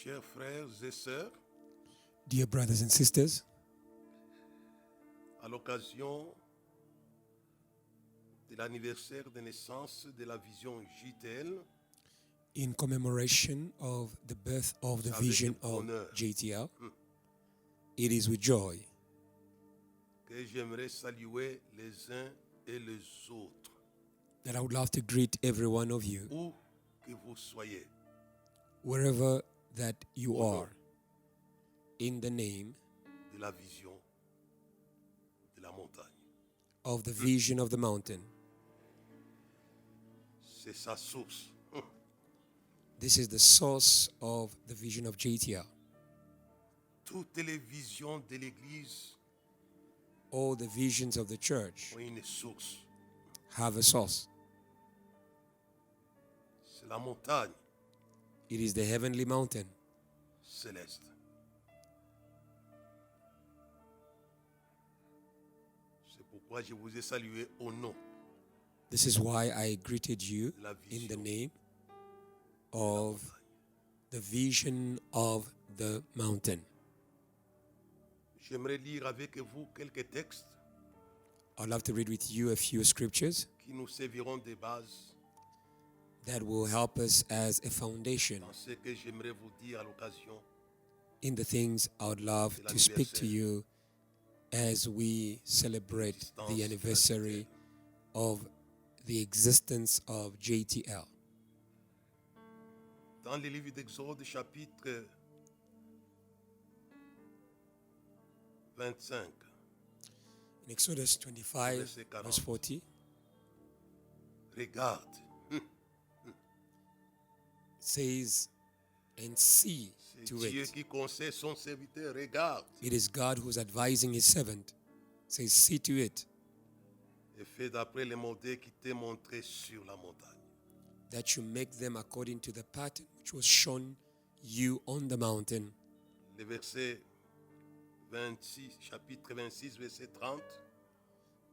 Chers frères et sœurs, Dear brothers and sisters, à l'occasion de l'anniversaire de naissance de la vision JTL, in commemoration of the birth of the C'est avec vision of bonheur. JTL, it is with joy que j'aimerais saluer les uns et les autres, that I would love to greet every one of you, où que vous soyez, wherever that you Au nom. are, in the name de la vision de la montagne. of the vision of the mountain. C'est sa source. This is the source of the vision of JTL. Toutes les visions de l'Église All the visions of the church ont une source. have a source. C'est la montagne It is the heavenly mountain. céleste. C'est pourquoi je vous ai salué au nom This is why I greeted you de la in the vision name de la of montagne. the vision of the mountain. J'aimerais lire avec vous quelques textes I'd love to read with you a few scriptures qui nous serviront de base that will help us as a foundation dans ce que j'aimerais vous dire à l'occasion in the things I would love to speak to you as we celebrate the anniversary of the existence of JTL. dans le livre d'Exode chapitre 25. In Exodus 25, Verset 40. verse 40, Regarde, it says, and see c'est to Dieu it. qui conseille son serviteur. Regarde It is God who's advising his servant. It says, see to it et fais d'après les modèles qui t'est montré sur la montagne. that you make them according to the pattern which was shown you on the mountain. Le verset 26, chapitre 26, verset 30.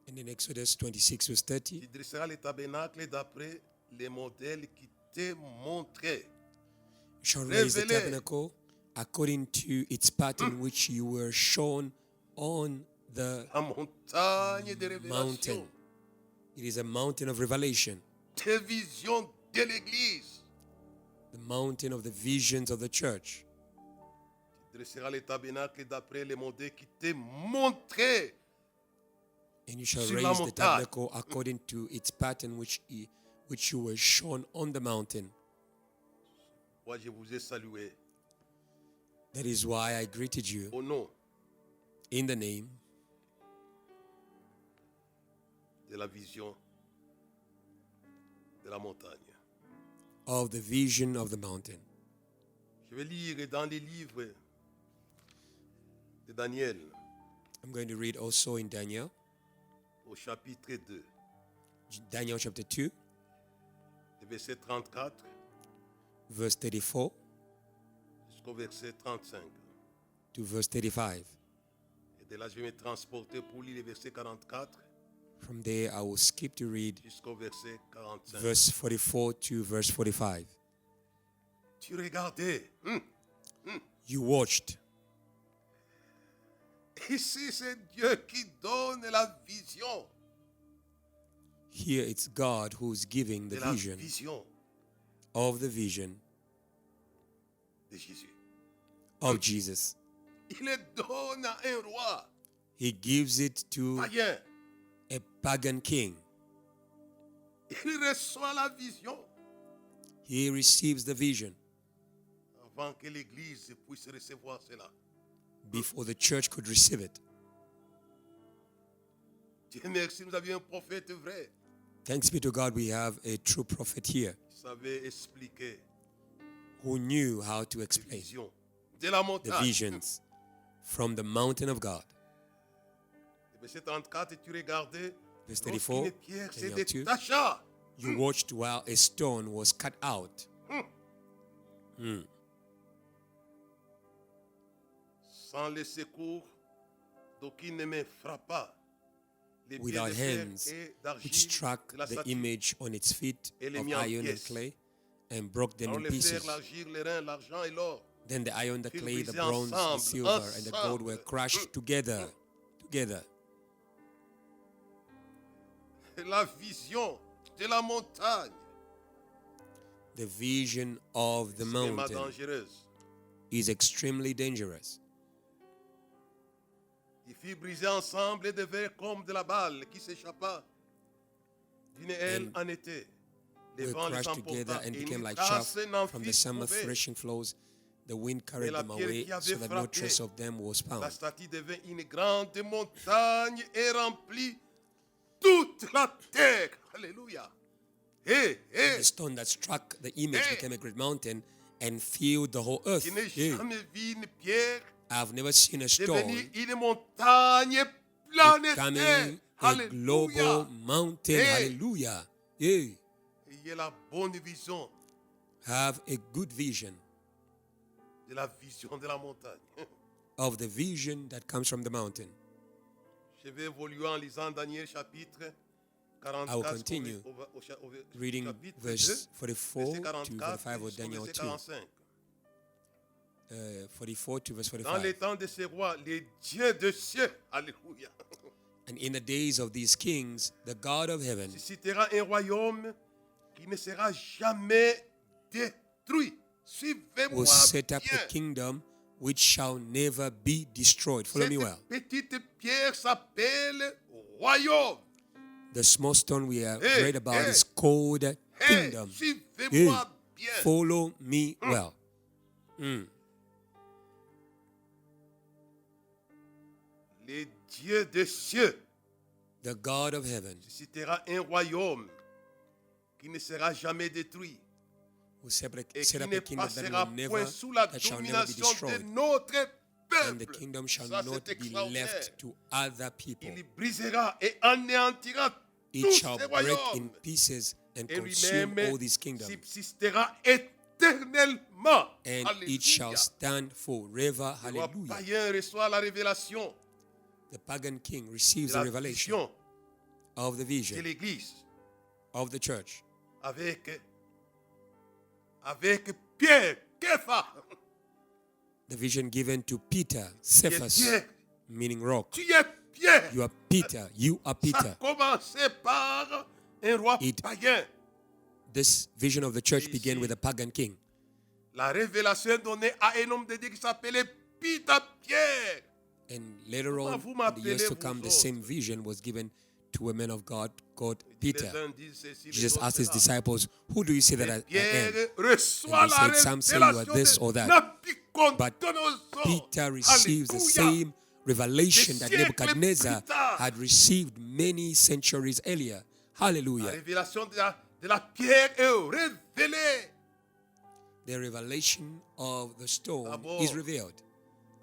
And in Exodus 26, verse 30, Tu dresseras le tabernacle d'après les modèles qui t'est montré. you shall raise the Révélé. tabernacle according to its pattern which you were shown on the La montagne de révélation, mountain. It is a mountain of revelation, des visions de l'Église. the mountain of the visions of the church. Tu dresseras le tabernacle d'après les modèles qui t'est montré. And you shall Sur raise la the montagne. tabernacle according to its pattern which you were shown on the mountain. Moi, je vous ai salué That is why I greeted you au nom in the name de la vision de la montagne. of the vision of the mountain. Je vais lire dans les livres de Daniel I'm going to read also in Daniel, au chapitre 2, Daniel chapter 2, le verset 34 verse 34 jusqu'au verset 35. to verse 35. Et de là, je vais me transporter pour lire le verset 44 From there, I will skip to read jusqu'au verset 45. verse 44 to verse 45. Tu regardais. You watched. Ici, c'est Dieu qui donne la vision Here it's God who's giving de the la vision vision of the vision de Jésus. of Jesus. Il le donne à un roi He gives it to païen. a pagan king. Il reçoit la vision He receives the vision avant que l'Église puisse recevoir cela. before the church could receive it. Dieu merci, nous avions un prophète vrai Thanks be to God, we have a true prophet here qui savait expliquer who knew how to les explain visions de la the montagne. visions from the mountain of God. Le verset 34, tu regardais Verse lorsqu'une 34, pierre se Daniel 2. détacha. You watched while a stone was cut out. Sans le secours d'aucune main frappa les pieds Without de fer hands, et which d'argile struck de la the statue. image on its feet Et les of mit en iron and pièces. clay and broke them Alors in le fer, pieces. l'argile, les reins, l'argent et l'or Then the iron, the furent clay, the brisés bronze, the ensemble, silver, and the gold were ensemble. crushed together. La vision de la montagne The vision of the est extrêmement mountain dangereuse. is extremely dangerous. Ils furent brisés ensemble et devinrent comme de la balle qui s'échappa d'une aile en été. Les Were vents les crushed together emporta and et became une like trace chaff n'en from fut the summer trouvée. threshing flows. The wind Et carried la them pierre away qui avait so that no frappé trace of them was la found. statue devint une grande montagne et remplit toute la terre. Alléluia. The stone that struck the image became a great mountain and filled the whole earth. Je n'ai jamais vu une pierre I've never seen a devenir stone une montagne planétaire. becoming a global Alléluia. mountain. Hallelujah. Ayez la bonne vision Have a good vision de la vision de la montagne. of the vision that comes from the mountain. Je vais évoluer en lisant Daniel chapitre 44. I will continue reading chapitre verse 2, 44 verset to 44 45 of jusqu'au Daniel verset 2. 45. 44 to verse Dans 45. les temps de ces rois, les dieux de cieux, alléluia, And in the days of these kings, the God of heaven suscitera un royaume qui ne sera jamais détruit. will Suivez-moi set up a bien. kingdom which shall never be destroyed. Follow me well. Cette petite pierre s'appelle royaume. The small stone we have Hey, read about hey. is called kingdom. Suivez-moi bien. Follow me well. Les dieux des cieux The God of heaven suscitera un royaume qui ne sera jamais détruit will set et set qui up ne a kingdom that passera will never, point sous la that shall never be domination de destroyed. notre And the peuple. kingdom shall Ça, not c'est be extraordinaire. left to other people. Il brisera et anéantira It tous shall ces break in royaumes pieces and et consume lui-même all these kingdoms. subsistera éternellement. And it shall Alléluia. stand forever. Le roi Hallelujah. païen reçoit la révélation The pagan king receives de the la revelation vision of the de vision l'église of the church avec Pierre, Képha. the vision given to Peter, Tu es Cephas, Pierre, meaning rock. tu es Pierre. You are Peter. You are Ça Peter. a commencé par un roi It- païen. This vision of the church Ici. began with a pagan king. La révélation est donnée à un homme de Dieu qui s'appelait Peter Pierre. And later Comment on, vous in the m'appelez, years to vous come, the autres? same vision was given to a man of God called Les Peter. uns disent ceci, les Jesus autres asked his cela. disciples, "Who do you say that I am?" Pierre reçoit And they la said, "Some say you are révélation this de or that." Nabucodonosor. Peter receives the Alléluia. same revelation that Des siècles Nebuchadnezzar plus tard. had received many centuries earlier. La Hallelujah. révélation de la pierre est révélée The revelation of the stone D'abord. is revealed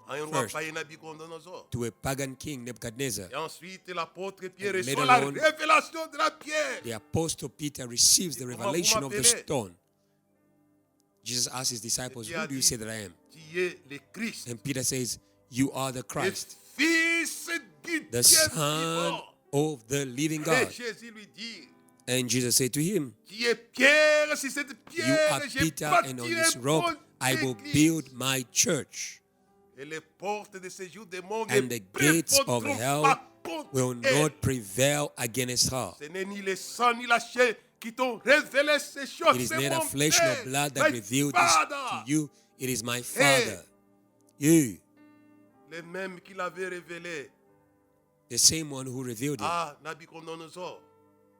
à un roi First. païen Nabucodonosor. to a pagan king, Nebuchadnezzar. Et ensuite, l'apôtre Pierre And reçoit later la on, révélation de la pierre. The apostle Peter receives the Et comment revelation vous of the m'appelez? stone. Jesus asked his disciples, Pierre "Who a do you dit, say that I am?" Tu es le Christ, And Peter says, "You are the le Christ, Fils du the Dieu Son vivant. of the living Et God." Jésus lui dit, And Jesus said to him, tu es Pierre, si cette "You pierre, are j'ai Peter, and on bâti this mon rock I will église. build my church, Et les portes de ces jours des mondes and the gates of prévaudront hell pas contre will elle. not prevail against her." Ce n'est ni le sang ni la chair qui t'ont révélé ces choses. It is C'est neither mon flesh nor Père, blood that my revealed this Father. to you. It is my Father. You, Les mêmes qui l'avaient révélé the same one who revealed it à Nabucodonosor.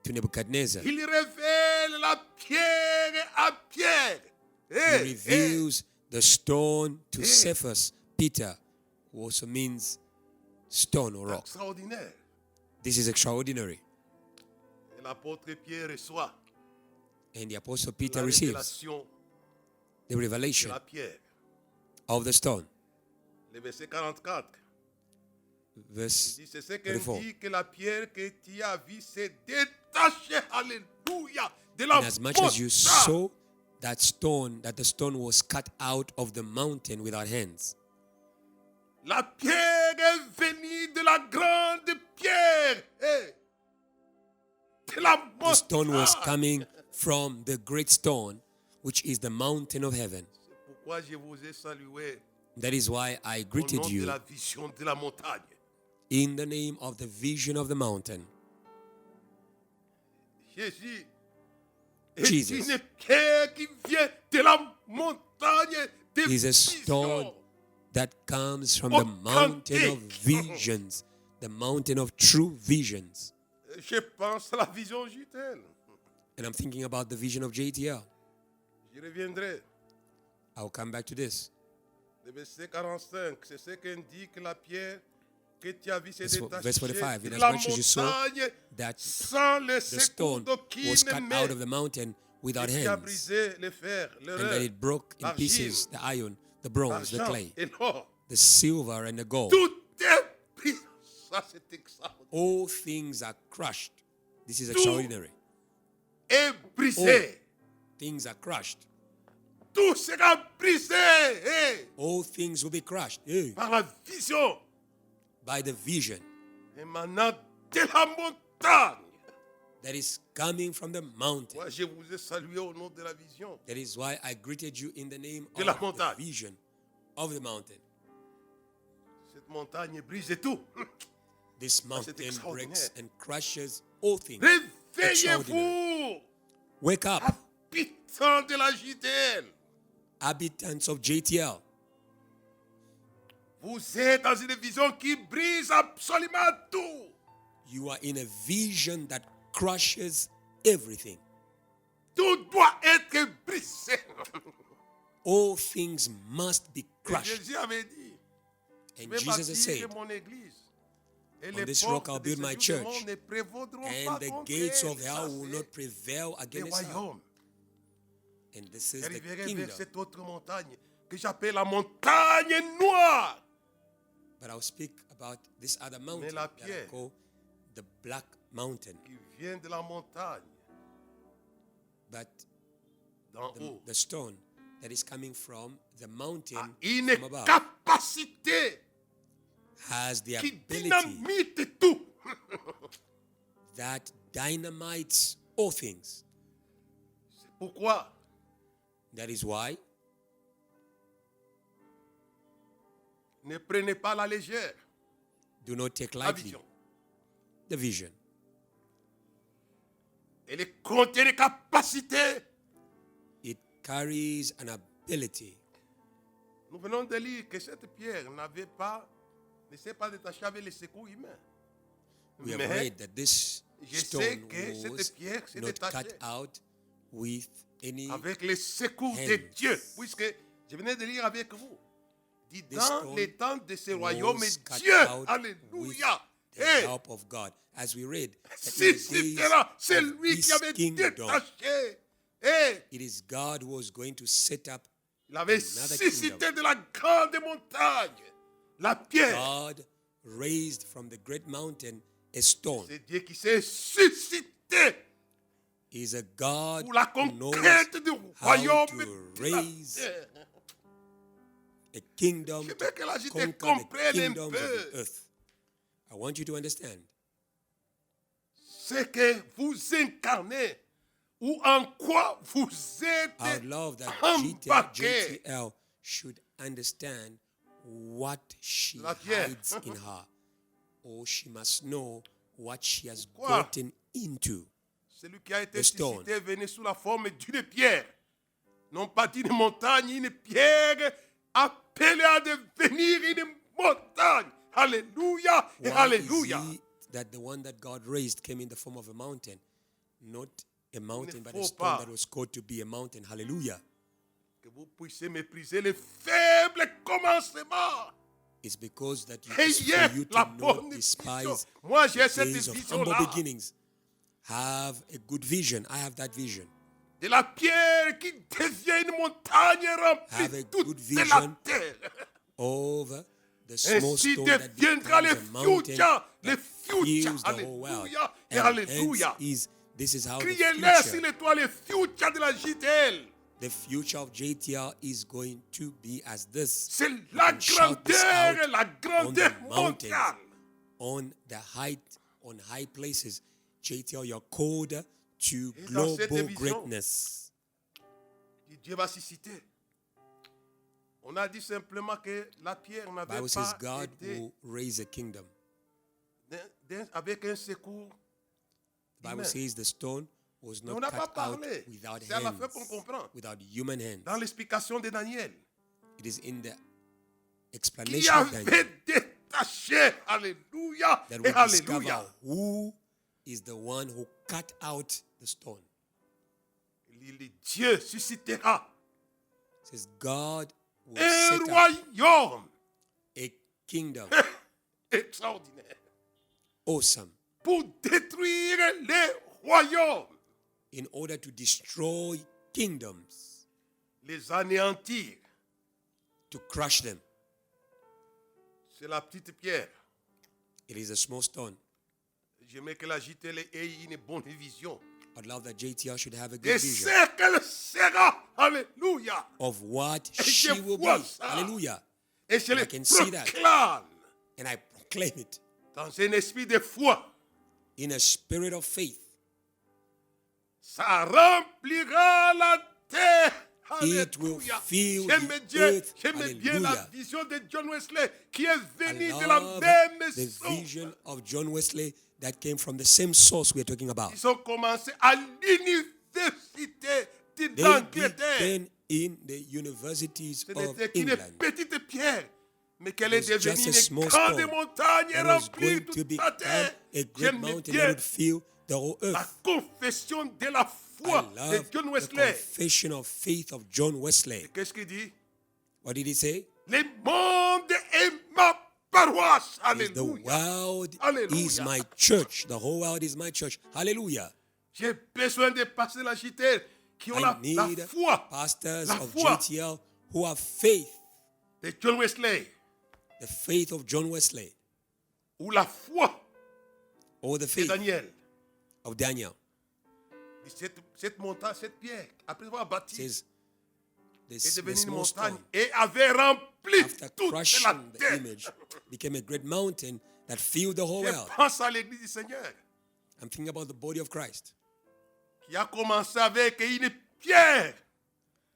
to Nebuchadnezzar. Il révèle la pierre à Pierre. He reveals the stone to Cephas, Peter, who also means stone or rock. Extraordinaire. This is extraordinary. Et l'apôtre Pierre reçoit And the apostle Peter la receives révélation the de revelation la pierre. of the stone. Le verset 44. Verse Il dit, c'est ce 44. qu'indique que la pierre que tu as vue s'est détachée, alléluia, de la And as much as you montagne. saw that stone, that the stone was cut out of the mountain without hands. La pierre est venue de la grande pierre. De la The stone was montagne. coming from the great stone, which is the mountain of heaven. C'est pourquoi je vous ai salué That is why I au greeted nom de you la vision de la montagne. in the name of the vision of the mountain. Jésus est Jesus une pierre qui vient de la montagne des is a stone visions. that comes from the mountain of visions, the mountain of true visions. Je pense à la vision JTL. And I'm thinking about the vision of JTL. Je reviendrai. I'll come back to this. Le verset 45, c'est ce qu'indique la pierre que tu as vu se Verse détacher 45, de in as la much as you saw montagne that sans the laisser stone d'aucune was cut main. out of the mountain without Et tu as hands, brisé le fer, and l'erreur, that it broke in l'argile, pieces the iron, the bronze, the l'argent clay, et l'or. the silver, and the gold. Tout est brisé. Ça, c'est extraordinaire. All things are crushed. This is Tout extraordinary. est brisé. Things are crushed. Tout sera brisé All things will be crushed par la vision by the vision émanant de la montagne. that is coming from the mountain. Moi, je vous ai salué au nom de la vision. That is why I greeted you in the name De of la the montagne. vision of the mountain. Cette montagne brise tout. This c'est mountain extraordinaire. breaks and crushes all things. Réveillez-vous, Wake up, habitants de la JTL. habitants of JTL. Vous êtes dans une vision qui brise absolument tout. You are in a vision that crushes everything. Tout doit être brisé. All things must be Et crushed. Jésus avait dit, je And vais Jesus has bâtir said, mon église. Et on les this rock I'll portes de build my ce jour du church, monde ne prévaudront pas and the contre gates elle. of Ça, hell will c'est not prevail le against her. royaume. And this is the J'arriverai vers kingdom. cette autre montagne que j'appelle la montagne noire. But I'll speak about this other mountain la that I pierre call the Black Mountain. qui vient de la montagne But d'en haut the stone that is coming from the a mountain une from above capacité has the qui ability dynamite tout. that dynamites all things. C'est pourquoi That is why ne prenez pas la légère do not take la lightly vision. the vision. Elle contient des capacités. It carries an ability. Nous venons de lire que cette pierre ne s'est pas détachée avec les secours humains. We have Mais read that this je sais stone que cette was pierre s'est not détachée cut out with any. avec les secours de hands. Dieu. Puisque je venais de lire avec vous. Dit This dans stone les temps de ce royaume, was cut Dieu, out alléluia, with the hey, help of God. As we read, that in the days suscitera, c'est of lui qui this avait kingdom, détaché. Hey, it is God who was going to set up il avait another suscité kingdom. de la grande montagne, la pierre. God raised from the great mountain a stone. C'est Dieu qui s'est suscité He is a God pour la who knows conquête du how royaume to de la raise terre. a kingdom Je to veux que la JT conquer the comprenne un kingdoms of peu the earth. I want you to understand ce que vous incarnez ou en quoi vous êtes I would love that embarqué. JTL should understand what she La pierre. hides in her, or she must know what she has Quoi? gotten into. Celui qui a été The stone. suscité venait sous la forme d'une pierre. Non pas d'une montagne, une pierre appelée à devenir une montagne. Alléluia et Why alléluia. is it that the one that God raised came in the form of a mountain, not a mountain, but a faut stone pas. that was called to be a mountain? Hallelujah. Que vous puissiez mépriser les faibles commencements. It's because that you, Ayez it's for you la to bonne not vision. despise Moi, j'ai the cette days of humble vision-là. beginnings. Have a good vision. I have that vision. De la pierre qui devient une montagne remplie Have a toute good de la vision. terre. Over the small Ainsi stone that deviendra becomes le a mountain future, le that future. fills the whole world. Alléluia et And alléluia. hence this is how the Criez-le s'il future, est toi le future de la JTL. the future of JTL is going to be as this. C'est You la can shout this grandeur, out la grandeur on the mountains, mondiale. on the height, on high places. JTL, you're called to Et dans cette global vision, greatness. Dieu va susciter On a dit simplement que la pierre n'avait Bible says pas God été will raise a kingdom. avec un secours The Bible humain. says the stone was Mais on not n'a pas cut out parlé. without C'est à la fin qu'on hands, comprend. without human hands. Dans l'explication de Daniel, It is in the qui explanation of Daniel avait détaché, alléluia, that et we discover alléluia. who is the one who cut out the stone. Il dit, Dieu suscitera It says God will un set up royaume a kingdom, extraordinaire awesome, pour détruire les royaumes, in order to destroy kingdoms, les anéantir. to crush them. C'est la petite pierre. It is a small stone. J'aimerais que la JTL ait une bonne vision. I'd love that JTL should have a Et good vision c'est qu'elle sera, alléluia. of what Et she je will vois be. ça. Hallelujah. Et je I le can see that. proclame And I proclaim it dans un esprit de foi. in a spirit of faith. Ça remplira la terre. It will Alléluia. fill J'aime the bien, earth. j'aime bien la Hallelujah. vision de John Wesley qui est venu I de la love même the source. vision of John Wesley that came from the same source we are talking about. Ils ont commencé à l'université They d'Angleterre. began in the universities Ce of n'était qu'une England. petite pierre, mais qu'elle It est was just devenue a small une grande stone montagne et that was remplie going to toute become la terre. a great J'aime mountain that bien would fill the whole la earth. confession de la I foi de love John the Wesley. confession of faith of John Wesley. Qu'est-ce qu'il dit? What did he say? Le monde est ma paroisse. Is the Alléluia. world Alléluia. is my church. The whole world is my church. Hallelujah. J'ai besoin de passer la JTL qui ont I la need foi pastors La of foi. JTL who have faith, de John Wesley, the faith of John Wesley, ou la foi or the de faith Daniel. of Daniel. Cette montagne, cette pierre, après avoir It bâti, says est this the devenue une small montagne stone, et avait rempli after toute la crushing the terre. image, became a great mountain that filled the whole Je world. pense à l'église du Seigneur I'm thinking about the body of Christ qui a commencé avec une pierre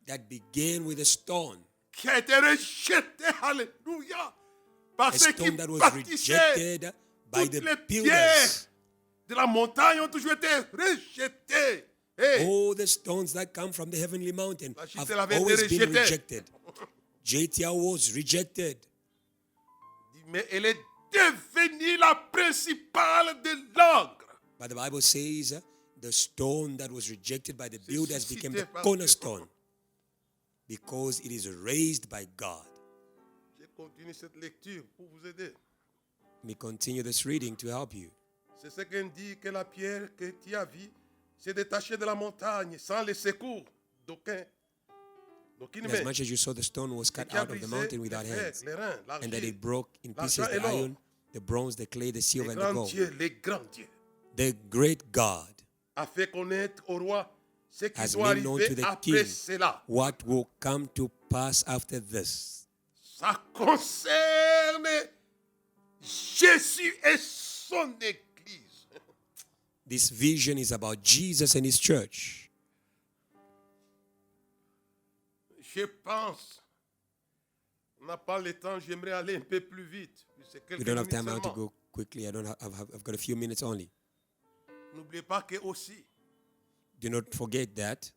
that began with a stone, qui a été rejetée, alléluia, a parce qu'ils stone that was bâtissaient. rejected by Toutes the les builders. pierres de la montagne ont toujours été rejetées. Hey, All the stones that come from the heavenly mountain La have JTL avait été always been rejetée. rejected. JTL was rejected, mais elle est devenue la principale de l'angre. but the Bible says the stone that was rejected by the builders became the suscité par cornerstone because it is raised by God. Je continue cette lecture pour vous aider. Let me continue this reading to help you. C'est ce qu'on dit que la pierre que tu as vue s'est détachée de la montagne sans le secours d'aucune As main. much as you saw, the stone was Et cut qui a out of the brisé mountain les without fer, hands, les reins, and that l'argile, it broke in pieces l'argent et the l'or. iron, the bronze, the clay, the Le silver, and the grand gold. Dieu, le grand Dieu, The great God a fait connaître au roi ce qui has doit made known to arriver the après king cela. what will come to pass after this. Ça concerne Jésus et son Église. This vision is about Jesus and his church. Je pense, on n'a pas le temps, j'aimerais aller un peu plus vite. C'est We quelques don't have minutes time now to seulement. go quickly. I've got a few minutes only. N'oubliez pas que aussi, Do not forget that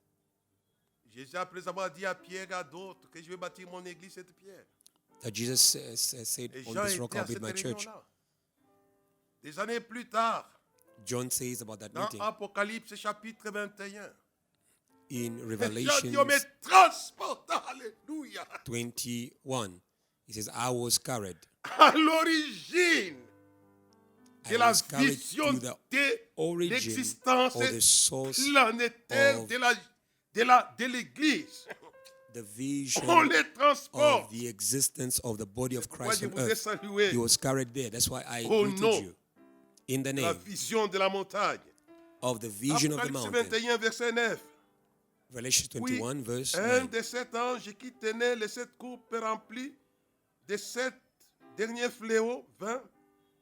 Jésus, après avoir dit à Pierre et à d'autres que je vais bâtir mon église, cette pierre. Jesus said, Et on Jean this rock était à I'll build cette my church. réunion-là. Des années plus tard, John says about that dans meeting Apocalypse chapitre 21, in Jean Revelation dit, on me transporta, alléluia, 21. He says, I was carried. à l'origine de I la was carried vision to the de origin l'existence or the source planétaire of de l'église. the vision On les of transporte. the existence of the body of Moi, Christ je on vous ai earth. salué He was carried there. That's why I Au greeted nom you. In the la name vision de la montagne. of the vision of the Apocalypse mountain. 21, verset 9. Revelation Oui, 21, verse un 9. des 7 anges qui tenait les 7 coupes remplies des 7 derniers fléaux vint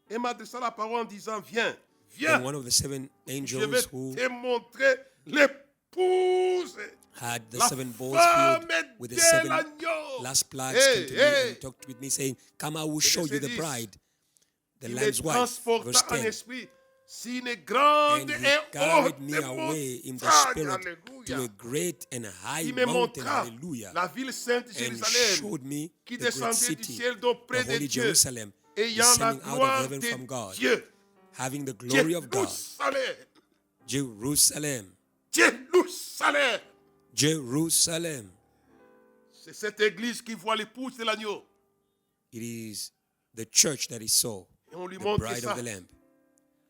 et m'adressa la parole en disant, viens, Then viens, one of the 7 je vais angels who te montrer l'épouse had the La 7 bowls femme filled with the de 7 l'agneau. last plagues Hey, came to me hey. and talked with me, saying, "Come, I will Le show you verset the 10. bride, the Il me Lamb's wife." Verse transporta en 10. esprit sur une grande And he et carried haute me away in the montagne. spirit to Alléluia. a great and high Il me mountain. montra Hallelujah. la ville sainte And Jérusalem showed me qui the great descendait du city, ciel the d'auprès de holy Dieu, Jerusalem, ayant la descending out of gloire heaven de from God, Dieu. having the glory of God. Jérusalem. Jerusalem. Jérusalem. Jerusalem. C'est cette église qui voit l'épouse de l'agneau. It is the church that he saw, Et on lui the montre bride ça. of the Lamb.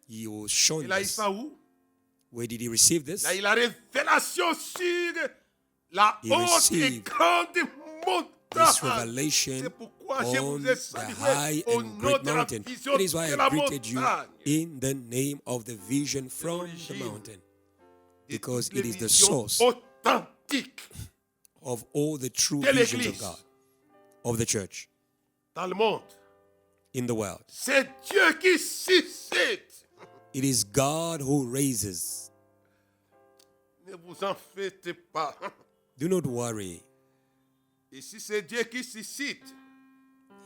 He was shown Il a eu this. ça où? Where did he receive this? Là, il a révélation sur la He haute et received grande This montagne. revelation C'est pourquoi je on vous ai the salué high au and nom great de la mountain. vision That is why de I la greeted you montagne. in the name of the vision from the l'origine mountain. De Because toutes it les is the visions source authentiques of all the true de visions of l'Église. God, of the church, dans le monde. in the world. C'est Dieu qui suscite. It is God who raises. Ne vous en faites pas. Do not worry. Ici, c'est Dieu qui suscite.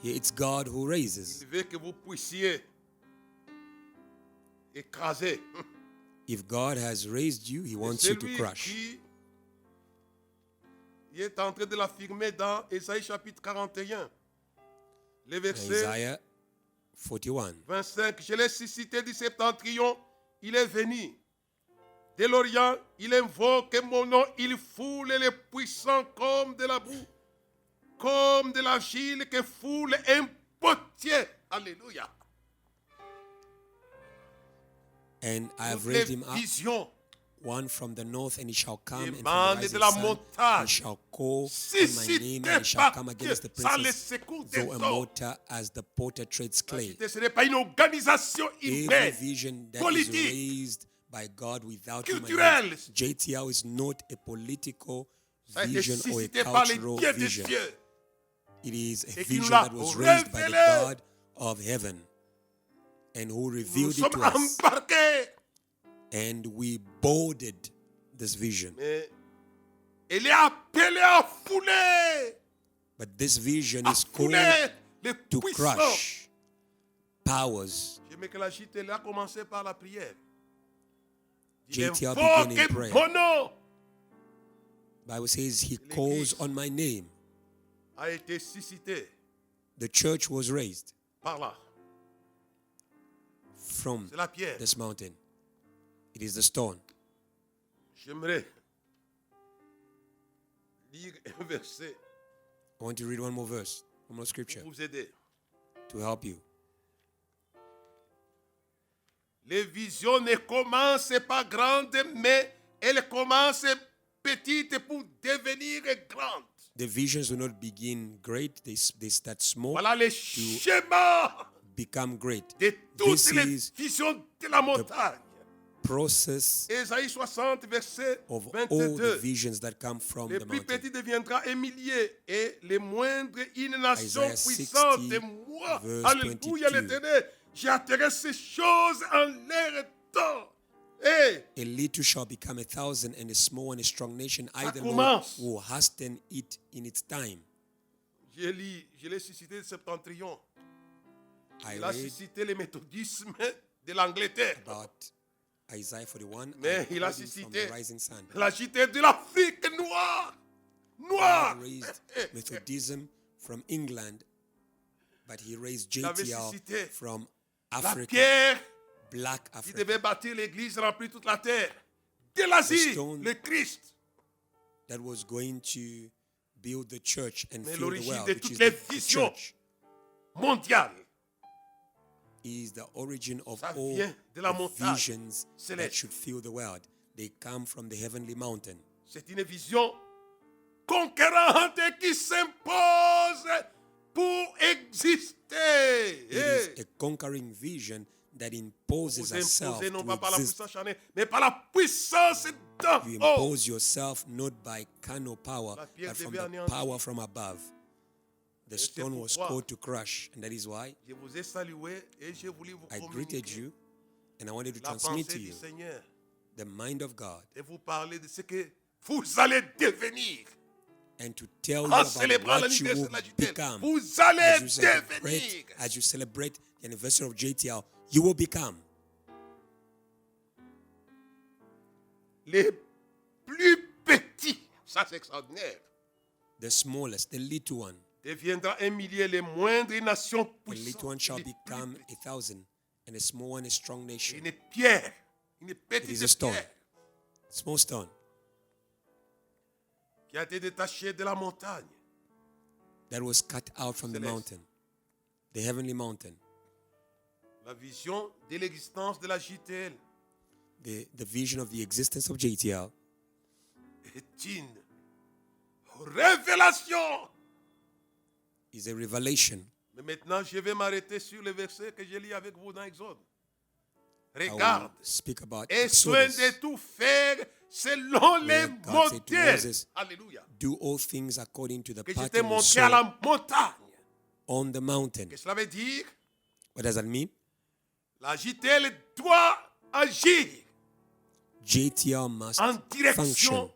It's God who raises. Il veut que vous puissiez écraser. If God has raised you, He wants C'est you to lui crush. qui il est en train de l'affirmer dans Ésaïe chapitre 41. Le verset Isaiah 41. 25. Je l'ai suscité du septentrion, il est venu. De l'Orient, il invoque mon nom, il foule les puissants comme de la boue, comme de l'argile que foule un potier. Alléluia. And I have Toutes raised les him up, visions one from the north, and he shall come, and from the Demande rising de la sun, montagne, he shall call on my name, and he shall par come Dieu, against the sans les princes, secours des though a hommes. mortar as the potter treads La clay. cité, ce n'est pas une organisation Every humaine, vision that is politique, raised by God without human culturelle. hands. JTL is not a political Ça a été vision or a suscité par les cultural dieux des vision. cieux. It is a Et qui nous vision l'a that was raised by the révélé. God of heaven, and who Nous revealed it sommes to us. embarqués. And we boarded this vision. Mais elle est appelée à fouler. But this vision À is called fouler les to puissants. crush powers. J'aimais que la JTL a commencé par la prière. Il JTL began in invoque prayer. mon nom. Bible says he calls on my name. A été suscité The church was raised par là. from C'est la pierre. this mountain. It is the stone. J'aimerais lire un verset I want to read one more verse, one more scripture pour vous aider. to help you. Les visions ne commencent pas grandes, mais elles commencent petites pour devenir grandes. The visions do not begin great, they start small, Voilà les schémas become great. de toutes This les is visions de la montagne. process Ésaïe 60, verset of all the 22. visions that come from Le the plus mountain. petit deviendra un millier et le moindre une nation Isaiah 60, puissante. Et moi, verse alléluia 22. l'Éternel, j'atterai ces choses en leur temps. Hey, A little shall become 1,000, and a small and a strong nation. I, the Lord, commence. will hasten it in its time. je l'ai suscité le septentrion. I Il a read suscité le méthodisme de l'Angleterre. about Isaiah 41. Mais I il a read it from the suscité rising sun. la cité de l'Afrique noire. Noire. God raised Methodism from England, but he raised Il avait JTL suscité from La Africa, pierre Black qui Africa, devait bâtir l'église remplir toute la terre. De l'Asie, The stone. le Christ. that was going to build the church and Mais fill the l'origine world, de which toutes is les the visions church, mondiales, is the origin of ça all vient de la the montagne visions that céleste. should fill the world. They come from the heavenly mountain. C'est une vision conquérante qui s'impose pour exister. It is a conquering vision that imposes Vous herself imposez non to pas par la exist. puissance charnelle, mais par la puissance d'en You haut. impose yourself not by carnal power, La pierre but from devait the anéantir. power from above. The c'est stone was pourquoi called to crush, and that is why Je vous ai salué et j'ai voulu vous I greeted communiquer you, and I wanted to la transmit pensée to du you Seigneur the mind of God et vous parler de ce que vous allez devenir. and to tell you En about célébrant what you l'anniversaire will de la JTL, become. vous allez devenir. As you celebrate the anniversary of JTL, you will become Les plus petits, ça c'est extraordinaire, the smallest, the little one. deviendra un millier, les moindres nations The little one puissantes. shall Les plus become petits. 1,000, and a small one a strong nation. Une pierre, une It is petite a stone, pierre small stone qui a été détachée de la montagne. that was cut out from the Céleste. mountain, the heavenly mountain. La vision de l'existence de la JTL The vision of the existence of JTL est une révélation. is a revelation. Mais maintenant, je vais m'arrêter sur le verset que je lis avec vous dans Exode. I will Regarde, speak about et soin Exodus. de tout faire selon les Where God said to modèles. Moses, Alléluia. do all things according to the Que je t'ai pattern you montré à saw la montagne. on the mountain. Qu'est-ce que cela veut dire? What does that mean? La JTL doit agir JTL must en direction function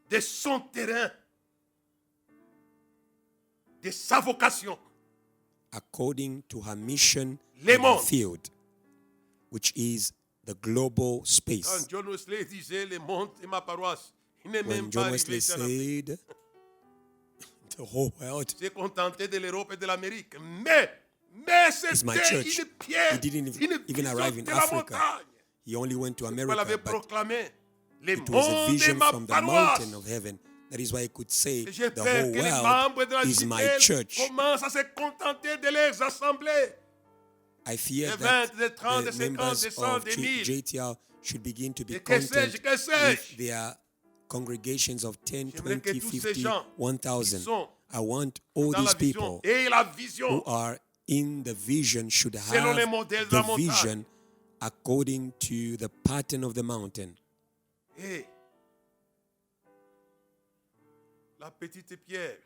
de son terrain, de sa vocation. according to her mission Les in the mondes. field, which is the global Quand space. John Wesley disait le monde est ma paroisse, il n'est When même pas John arrivé Wesley ici en Afrique. said, the whole world Il s'est contenté de l'Europe et de l'Amérique. Mais is my c'était church. une pierre, He didn't une even vision arrive in de la Africa. montagne. He only went to Elle America, avait but proclamé, le it was a monde est vision ma from the paroisse. mountain of heaven. That is why I could say Et j'ai the peur whole que les world membres de la is my JTL church. commencent à se contenter de leurs assemblées. I fear De that 20, de 30, de the 50, members de 100, of de 1000. JTL should begin to be Et que sais-je, content que sais-je? with their congregations of 10, J'aimerais que 20, tous ces 50, gens qui 1,000. sont I want all dans la these vision people et la who vision are in the vision should selon les have modèles de the la montagne. vision according to the pattern of the mountain. Et la petite pierre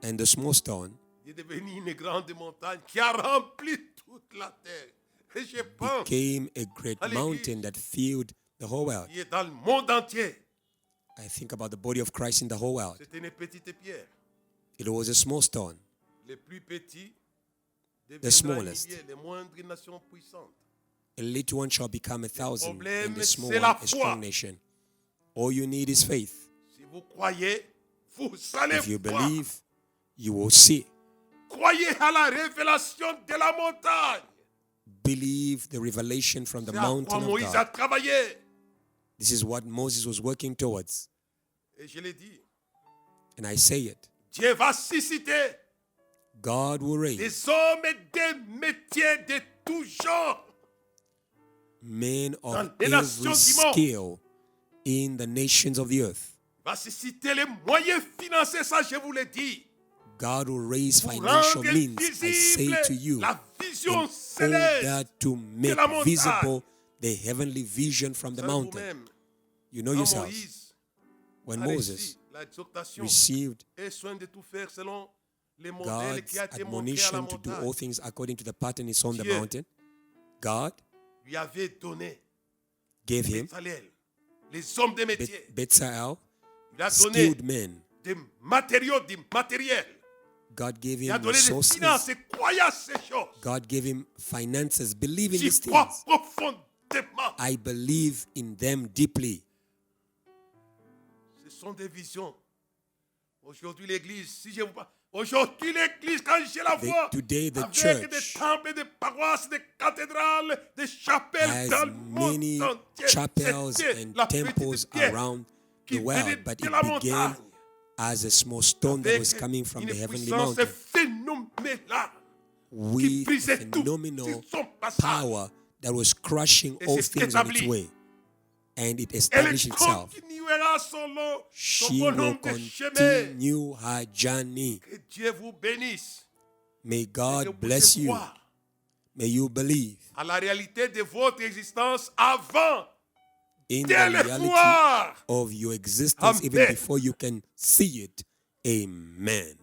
And the small stone est devenue une grande montagne qui a rempli toute la terre. Et je pense became a great à l'église. mountain that filled the whole world. qui est dans le monde entier. I think about the body of Christ in the whole world. C'était une petite pierre. It was a small stone. Les plus petits The deviendront smallest. milliers, les moindres nations puissantes. A little one shall become 1,000, problème, and the small c'est one la a foi. strong nation. All you need is faith. Si vous croyez, vous allez If you voir. believe, you will see. Croyez à la révélation de la montagne. Believe the revelation from the C'est à quoi mountain of Moïse a God. travaillé. This is what Moses was working towards. Et je l'ai dit, And I say it. Dieu va susciter God will raise des hommes et des métiers de tout genre. men of Dans les every nations du monde. skill in the nations of the earth. Va susciter les moyens financiers, ça je vous l'ai dit. God will raise Pour financial rendre means, I say visible to you, la in vision order céleste to make la montagne. visible the heavenly vision from the Ça, mountain. vous-même, You know quand yourselves, Moïse when a Moses reçu l'exhortation received et soin de tout faire selon les modèles God's qui a été montré à la admonition to do montagne, all things according to the pattern is on the Dieu mountain, God lui avait donné gave him Bézalel, les hommes de métier. Bezalel, Il a donné skilled men. des matériaux, du matériel. God gave Il a him donné des resources. finances et croyez à ces choses. God gave him finances. Believe in J'y these crois things. profondément. I believe in them deeply. Ce sont des visions. Aujourd'hui, l'église, si je vous parle, aujourd'hui, l'église, quand je la vois, Today the avec church des temples, des paroisses, des cathédrales, des chapelles has dans le monde many entier, chapels c'était and la temples petite pierre around qui the venait world, but de it la began montagne. as a small stone that Avec was coming from une the heavenly puissance mountain phénoménale qui with brisait tout phenomenal sur son passage. power that was crushing Et all c'est things on its établi. way. And it Elle established itself. continuera son She bon will nombre de chemins. continue her journey. Que Dieu vous bénisse. May Et que God vous bless puissiez you. croire May you believe à la réalité de votre existence avant in de the le reality voir. of your existence even Amen. before you can see it. Amen.